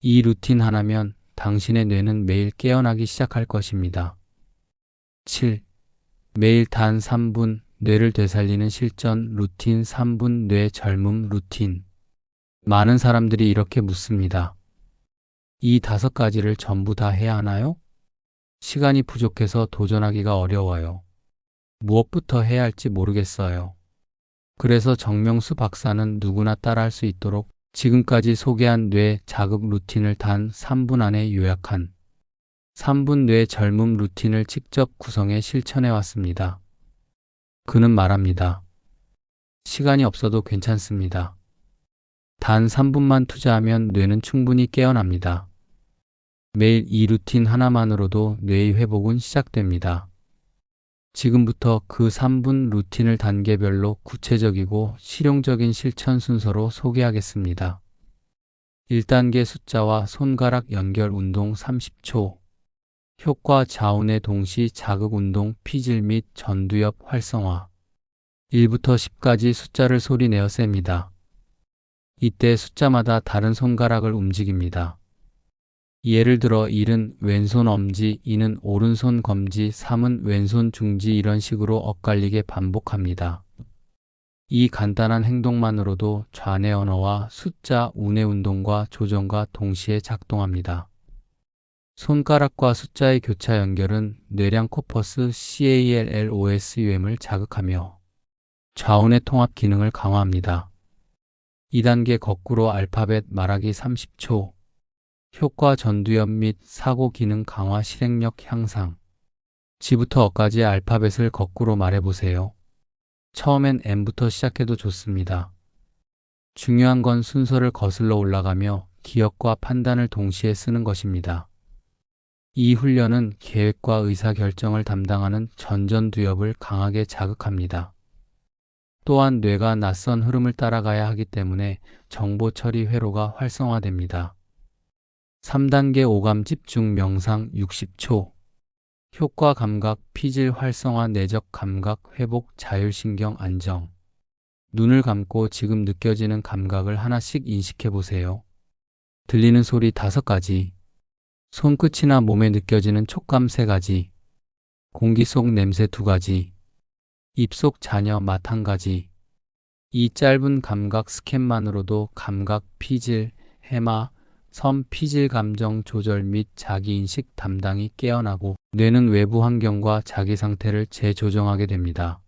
이 루틴 하나면 당신의 뇌는 매일 깨어나기 시작할 것입니다. 7. 매일 단 3분 뇌를 되살리는 실전 루틴 3분 뇌 젊음 루틴. 많은 사람들이 이렇게 묻습니다. 이 5가지를 전부 다 해야 하나요? 시간이 부족해서 도전하기가 어려워요. 무엇부터 해야 할지 모르겠어요. 그래서 정명수 박사는 누구나 따라할 수 있도록 지금까지 소개한 뇌 자극 루틴을 단 3분 안에 요약한 3분 뇌 젊음 루틴을 직접 구성해 실천해 왔습니다. 그는 말합니다. 시간이 없어도 괜찮습니다. 단 3분만 투자하면 뇌는 충분히 깨어납니다. 매일 이 루틴 하나만으로도 뇌의 회복은 시작됩니다. 지금부터 그 3분 루틴을 단계별로 구체적이고 실용적인 실천 순서로 소개하겠습니다. 1단계 숫자와 손가락 연결 운동 30초. 효과 좌우의 동시 자극 운동 피질 및 전두엽 활성화. 1부터 10까지 숫자를 소리내어 셉니다. 이때 숫자마다 다른 손가락을 움직입니다. 예를 들어 1은 왼손 엄지, 2는 오른손 검지, 3은 왼손 중지 이런 식으로 엇갈리게 반복합니다. 이 간단한 행동만으로도 좌뇌 언어와 숫자 우뇌 운동과 조정과 동시에 작동합니다. 손가락과 숫자의 교차 연결은 뇌량 코퍼스 CALLOSUM을 자극하며 좌우뇌 통합 기능을 강화합니다. 2단계 거꾸로 알파벳 말하기 30초. 효과 전두엽 및 사고 기능 강화 실행력 향상. 지부터 어까지 알파벳을 거꾸로 말해보세요. 처음엔 M부터 시작해도 좋습니다. 중요한 건 순서를 거슬러 올라가며 기억과 판단을 동시에 쓰는 것입니다. 이 훈련은 계획과 의사결정을 담당하는 전전두엽을 강하게 자극합니다. 또한 뇌가 낯선 흐름을 따라가야 하기 때문에 정보 처리 회로가 활성화됩니다. 3단계 오감 집중 명상 60초. 효과 감각 피질 활성화 내적 감각 회복 자율신경 안정. 눈을 감고 지금 느껴지는 감각을 하나씩 인식해 보세요. 들리는 소리 5가지. 손끝이나 몸에 느껴지는 촉감 3가지. 공기 속 냄새 2가지. 입속 잔여 맛 1가지. 이 짧은 감각 스캔만으로도 감각 피질, 해마, 섬 피질 감정 조절 및 자기인식 담당이 깨어나고 뇌는 외부 환경과 자기 상태를 재조정하게 됩니다.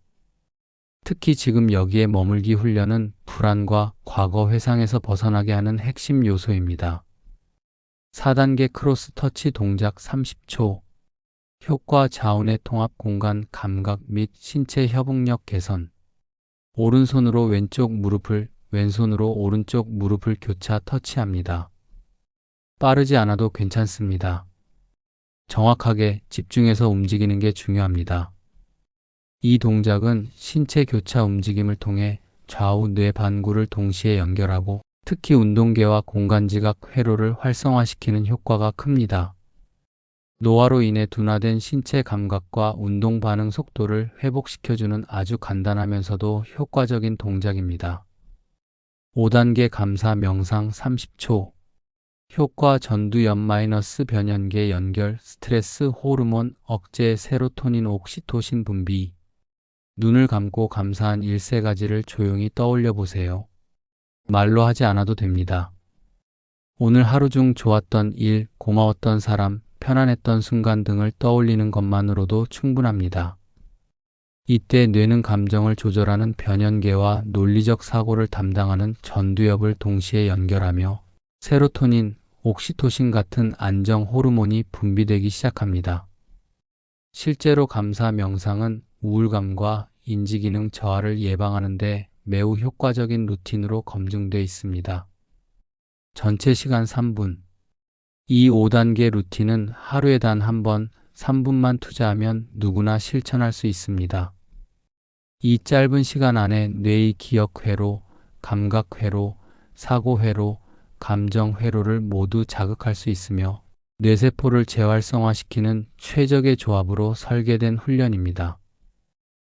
특히 지금 여기에 머물기 훈련은 불안과 과거 회상에서 벗어나게 하는 핵심 요소입니다. 4단계 크로스 터치 동작 30초. 효과 좌우의 통합 공간 감각 및 신체 협응력 개선. 오른손으로 왼쪽 무릎을, 왼손으로 오른쪽 무릎을 교차 터치합니다. 빠르지 않아도 괜찮습니다. 정확하게 집중해서 움직이는 게 중요합니다. 이 동작은 신체 교차 움직임을 통해 좌우 뇌 반구를 동시에 연결하고 특히 운동계와 공간지각 회로를 활성화시키는 효과가 큽니다. 노화로 인해 둔화된 신체 감각과 운동 반응 속도를 회복시켜주는 아주 간단하면서도 효과적인 동작입니다. 5단계 감사 명상 30초. 효과 전두엽 마이너스 변연계 연결 스트레스 호르몬 억제 세로토닌 옥시토신 분비. 눈을 감고 감사한 일세 가지를 조용히 떠올려 보세요. 말로 하지 않아도 됩니다. 오늘 하루 중 좋았던 일, 고마웠던 사람, 편안했던 순간 등을 떠올리는 것만으로도 충분합니다. 이때 뇌는 감정을 조절하는 변연계와 논리적 사고를 담당하는 전두엽을 동시에 연결하며 세로토닌, 옥시토신 같은 안정 호르몬이 분비되기 시작합니다. 실제로 감사 명상은 우울감과 인지기능 저하를 예방하는 데 매우 효과적인 루틴으로 검증돼 있습니다. 전체 시간 3분. 이 5단계 루틴은 하루에 단 한 번 3분만 투자하면 누구나 실천할 수 있습니다. 이 짧은 시간 안에 뇌의 기억 회로, 감각 회로, 사고 회로, 감정 회로를 모두 자극할 수 있으며 뇌세포를 재활성화시키는 최적의 조합으로 설계된 훈련입니다.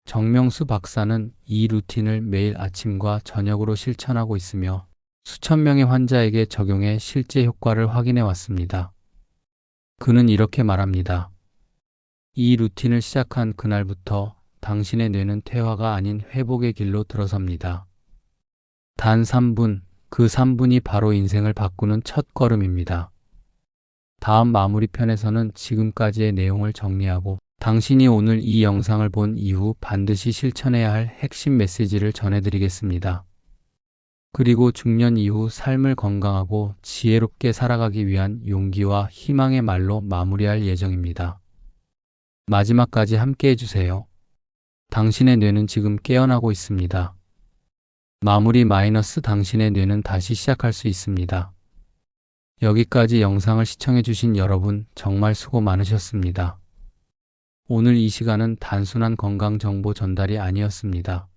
정명수 박사는 이 루틴을 매일 아침과 저녁으로 실천하고 있으며 수천 명의 환자에게 적용해 실제 효과를 확인해 왔습니다. 그는 이렇게 말합니다. 이 루틴을 시작한 그날부터 당신의 뇌는 퇴화가 아닌 회복의 길로 들어섭니다. 단 3분, 그 3분이 바로 인생을 바꾸는 첫 걸음입니다. 다음 마무리 편에서는 지금까지의 내용을 정리하고 당신이 오늘 이 영상을 본 이후 반드시 실천해야 할 핵심 메시지를 전해드리겠습니다. 그리고 중년 이후 삶을 건강하고 지혜롭게 살아가기 위한 용기와 희망의 말로 마무리할 예정입니다. 마지막까지 함께 해주세요. 당신의 뇌는 지금 깨어나고 있습니다. 마무리 마이너스 당신의 뇌는 다시 시작할 수 있습니다. 여기까지 영상을 시청해주신 여러분 정말 수고 많으셨습니다. 오늘 이 시간은 단순한 건강 정보 전달이 아니었습니다.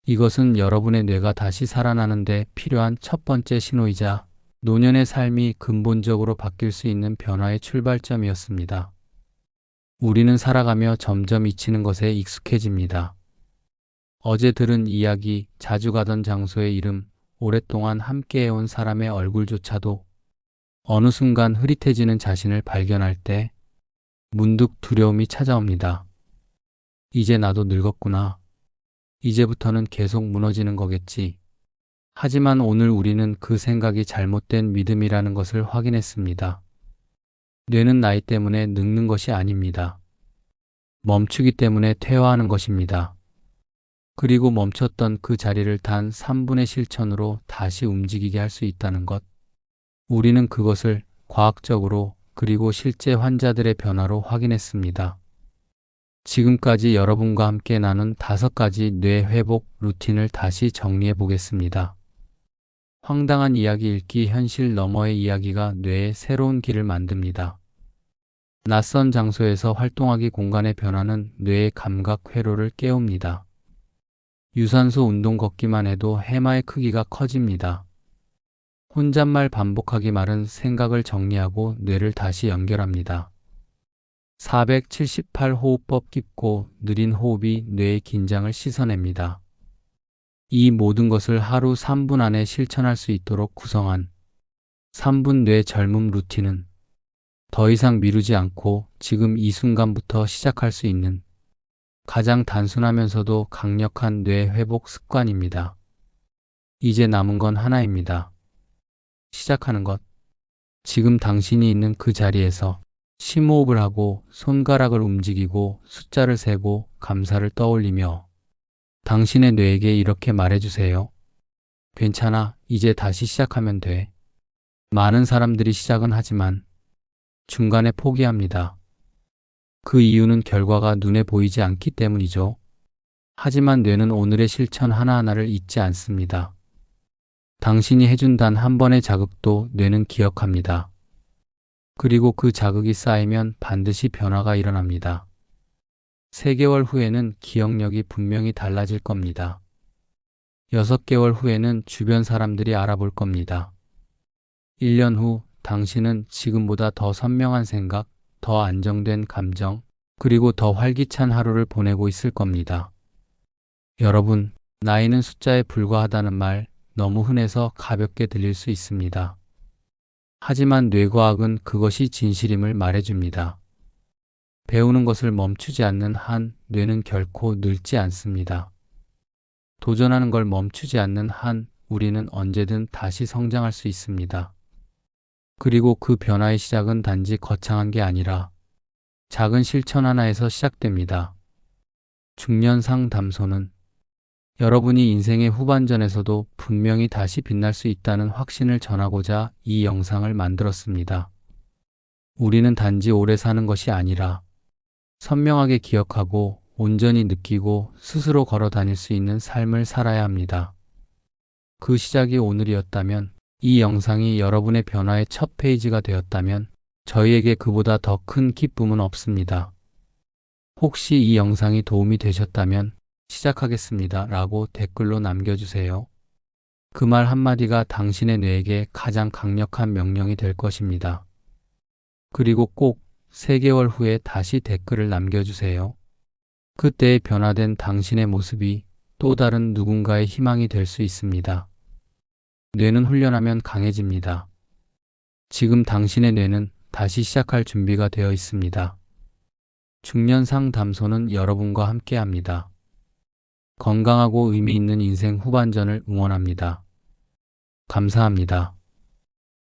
이것은 여러분의 뇌가 다시 살아나는 데 필요한 첫 번째 신호이자 노년의 삶이 근본적으로 바뀔 수 있는 변화의 출발점이었습니다. 우리는 살아가며 점점 잊히는 것에 익숙해집니다. 어제 들은 이야기, 자주 가던 장소의 이름, 오랫동안 함께해온 사람의 얼굴조차도 어느 순간 흐릿해지는 자신을 발견할 때 문득 두려움이 찾아옵니다. 이제 나도 늙었구나. 이제부터는 계속 무너지는 거겠지. 하지만 오늘 우리는 그 생각이 잘못된 믿음이라는 것을 확인했습니다. 뇌는 나이 때문에 늙는 것이 아닙니다. 멈추기 때문에 퇴화하는 것입니다. 그리고 멈췄던 그 자리를 단 3분의 실천으로 다시 움직이게 할 수 있다는 것. 우리는 그것을 과학적으로 그리고 실제 환자들의 변화로 확인했습니다. 지금까지 여러분과 함께 나눈 5가지 뇌 회복 루틴을 다시 정리해 보겠습니다. 황당한 이야기 읽기 현실 너머의 이야기가 뇌에 새로운 길을 만듭니다. 낯선 장소에서 활동하기 공간의 변화는 뇌의 감각 회로를 깨웁니다. 유산소 운동 걷기만 해도 해마의 크기가 커집니다. 혼잣말 반복하기 말은 생각을 정리하고 뇌를 다시 연결합니다. 478호흡법 깊고 느린 호흡이 뇌의 긴장을 씻어냅니다. 이 모든 것을 하루 3분 안에 실천할 수 있도록 구성한 3분 뇌 젊음 루틴은 더 이상 미루지 않고 지금 이 순간부터 시작할 수 있는 가장 단순하면서도 강력한 뇌 회복 습관입니다. 이제 남은 건 하나입니다. 시작하는 것. 지금 당신이 있는 그 자리에서 심호흡을 하고 손가락을 움직이고 숫자를 세고 감사를 떠올리며 당신의 뇌에게 이렇게 말해주세요. 괜찮아, 이제 다시 시작하면 돼. 많은 사람들이 시작은 하지만 중간에 포기합니다. 그 이유는 결과가 눈에 보이지 않기 때문이죠. 하지만 뇌는 오늘의 실천 하나하나를 잊지 않습니다. 당신이 해준 단 한 번의 자극도 뇌는 기억합니다. 그리고 그 자극이 쌓이면 반드시 변화가 일어납니다. 3개월 후에는 기억력이 분명히 달라질 겁니다. 6개월 후에는 주변 사람들이 알아볼 겁니다. 1년 후 당신은 지금보다 더 선명한 생각, 더 안정된 감정, 그리고 더 활기찬 하루를 보내고 있을 겁니다. 여러분, 나이는 숫자에 불과하다는 말 너무 흔해서 가볍게 들릴 수 있습니다. 하지만 뇌과학은 그것이 진실임을 말해줍니다. 배우는 것을 멈추지 않는 한 뇌는 결코 늙지 않습니다. 도전하는 걸 멈추지 않는 한 우리는 언제든 다시 성장할 수 있습니다. 그리고 그 변화의 시작은 단지 거창한 게 아니라 작은 실천 하나에서 시작됩니다. 중년 상담소는 여러분이 인생의 후반전에서도 분명히 다시 빛날 수 있다는 확신을 전하고자 이 영상을 만들었습니다. 우리는 단지 오래 사는 것이 아니라 선명하게 기억하고 온전히 느끼고 스스로 걸어 다닐 수 있는 삶을 살아야 합니다. 그 시작이 오늘이었다면, 이 영상이 여러분의 변화의 첫 페이지가 되었다면 저희에게 그보다 더 큰 기쁨은 없습니다. 혹시 이 영상이 도움이 되셨다면 시작하겠습니다 라고 댓글로 남겨주세요. 그 말 한마디가 당신의 뇌에게 가장 강력한 명령이 될 것입니다. 그리고 꼭 3개월 후에 다시 댓글을 남겨주세요. 그때의 변화된 당신의 모습이 또 다른 누군가의 희망이 될 수 있습니다. 뇌는 훈련하면 강해집니다. 지금 당신의 뇌는 다시 시작할 준비가 되어 있습니다. 중년 상담소는 여러분과 함께합니다. 건강하고 의미 있는 인생 후반전을 응원합니다. 감사합니다.